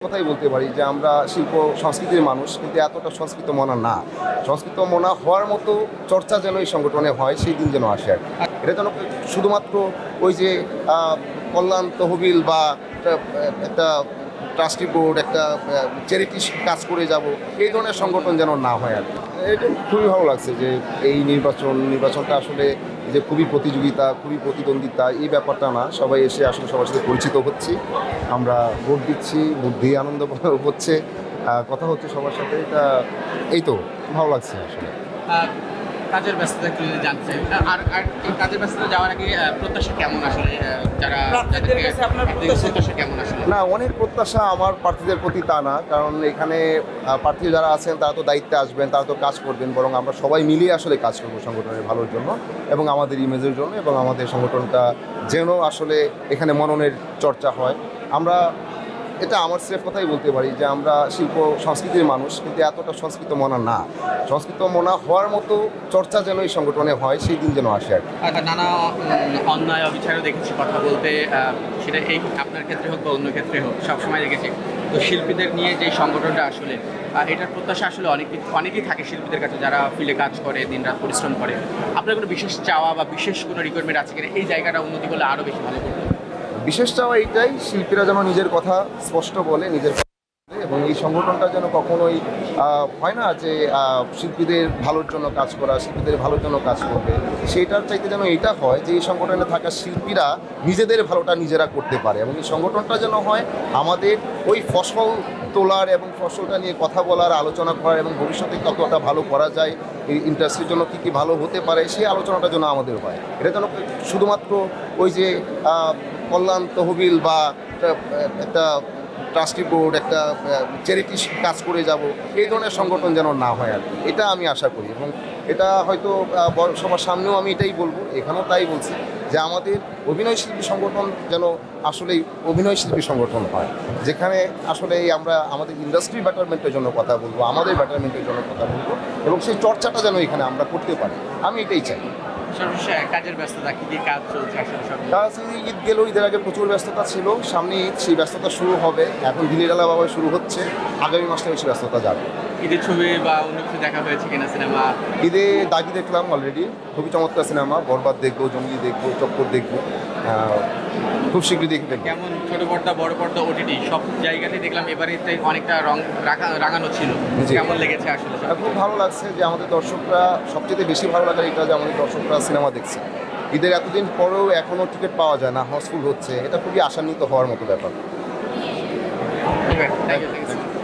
কথাই বলতে পারি যে আমরা শিল্প সংস্কৃতির মানুষ, কিন্তু এতটা সংস্কৃত মনা না। সংস্কৃত মনা হওয়ার মতো চর্চা যেন এই সংগঠনে হয়, সেই দিন যেন আসে আর কি। এটা যেন শুধুমাত্র ওই যে কল্যাণ তহবিল বা একটা একটা ট্রাস্টি বোর্ড, একটা চ্যারিটি কাজ করে যাব, এই ধরনের সংগঠন যেন না হয় আর কি। এটা খুবই ভালো লাগছে যে এই নির্বাচনটা আসলে যে খুবই প্রতিযোগিতা, খুবই প্রতিদ্বন্দ্বিতা, এই ব্যাপারটা না। সবাই এসে আসলে সবার সাথে পরিচিত হচ্ছি, আমরা ভোট দিচ্ছি, ভোট দিয়ে আনন্দ হচ্ছে, কথা হচ্ছে সবার সাথে। এটা এই তো ভালো লাগছে আসলে। কাজের ব্যস্ততা একটু যদি জানতে চাই। আর আর এই কাজের ব্যস্ততা যাওয়ার আগে প্রত্যাশা কেমন আসলে, যারা প্রার্থীদের কাছে আপনার প্রত্যাশা কেমন আসলে? না, অনেক প্রত্যাশা আমার প্রার্থীদের প্রতি তা না, কারণ এখানে প্রার্থী যারা আছেন তারা তো দায়িত্বে আসবেন, তারা তো কাজ করবেন, বরং আমরা সবাই মিলিয়ে আসলে কাজ করবো সংগঠনের ভালোর জন্য এবং আমাদের ইমেজের জন্য, এবং আমাদের সংগঠনটা যেন আসলে এখানে মননের চর্চা হয়। আমরা এটা আমার স্রেফ কথাই বলতে পারি যে আমরা শিল্প সংস্কৃতির মানুষ, কিন্তু এতটা সংস্কৃত মনা না। সংস্কৃত মনা হওয়ার মতো চর্চা যেন এই সংগঠনে হয়, সেই দিন যেন আসে আর কি। নানা অন্যায় অবিচারও দেখেছি কথা বলতে, সেটা এই আপনার ক্ষেত্রে হোক বা অন্য ক্ষেত্রে হোক, সবসময় দেখেছি। তো শিল্পীদের নিয়ে যে সংগঠনটা আসলে, এটার প্রত্যাশা আসলে অনেকেই থাকে শিল্পীদের কাছে, যারা ফিল্ডে কাজ করে, দিনরাত পরিশ্রম করে। আপনার কোনো বিশেষ চাওয়া বা বিশেষ কোনো রিকোয়ারমেন্ট আছে কিনা এই জায়গাটা উন্নতি করলে আরও বেশি ভালো করবে? বিশেষ চাওয়া এইটাই, শিল্পীরা যেন নিজের কথা স্পষ্ট বলে, নিজের কথা বলে, এবং এই সংগঠনটা যেন কখনোই হয় না যে শিল্পীদের ভালোর জন্য কাজ করা, শিল্পীদের ভালোর জন্য কাজ করবে, সেটার চাইতে যেন এটা হয় যে এই সংগঠনে থাকা শিল্পীরা নিজেদের ভালোটা নিজেরা করতে পারে, এবং এই সংগঠনটা যেন হয় আমাদের ওই ফসল তোলার এবং ফসলটা নিয়ে কথা বলার, আলোচনা করার, এবং ভবিষ্যতে কতটা ভালো করা যায়, এই ইন্ডাস্ট্রির জন্য কী কী ভালো হতে পারে, সেই আলোচনাটা যেন আমাদের হয়। এটা যেন শুধুমাত্র ওই যে কল্যাণ তহবিল বা একটা ট্রাস্টি বোর্ড, একটা চ্যারিটি কাজ করে যাব, এই ধরনের সংগঠন যেন না হয় আর কি। এটা আমি আশা করি, এবং এটা হয়তো সবার সামনেও আমি এটাই বলবো, এখানেও তাই বলছি যে আমাদের অভিনয় শিল্পী সংগঠন যেন আসলেই অভিনয় শিল্পী সংগঠন হয়, যেখানে আসলে আমরা আমাদের ইন্ডাস্ট্রি বেটারমেন্টের জন্য কথা বলবো, আমাদের বেটারমেন্টের জন্য কথা বলবো, এবং সেই চর্চাটা যেন এখানে আমরা করতে পারি। আমি এটাই চাই। সর্বশেষ কাজের ব্যস্ততা, কি কাজ চলছে আসলে সব? কাজ ঈদ গেল, ঈদের আগে প্রচুর ব্যস্ততা ছিল, সামনে ঈদ, সেই ব্যস্ততা শুরু হবে এখন, দিনের আলাভাবে শুরু হচ্ছে, আগামী মাসে বেশি ব্যস্ততা যাবে। ঈদের ছবি বা অন্য কিছু দেখা হয়েছে কিনা সিনেমা? ঈদে দাগি দেখলাম অলরেডি, খুবই চমৎকার সিনেমা। বরবাদ দেখবো, জঙ্গলি দেখবো, চক্কর দেখবো, খুব শীঘ্রই দেখবে। কেমন ছোট পর্দা, বড় পর্দা, ওটিটি সব জায়গাতেই দেখলাম এবারে অনেকটা রং রাঙানো ছিল। জি। কেমন লেগেছে আসলে? খুব ভালো লাগছে যে আমাদের দর্শকরা, সবচেয়ে বেশি ভালো লাগার এটা যে আমাদের দর্শকরা সিনেমা দেখছে ঈদের এতদিন পরেও, এখনও টিকিট পাওয়া যায় না, হাউসফুল হচ্ছে, এটা খুবই আশান্বিত হওয়ার মতো ব্যাপার। Thank you.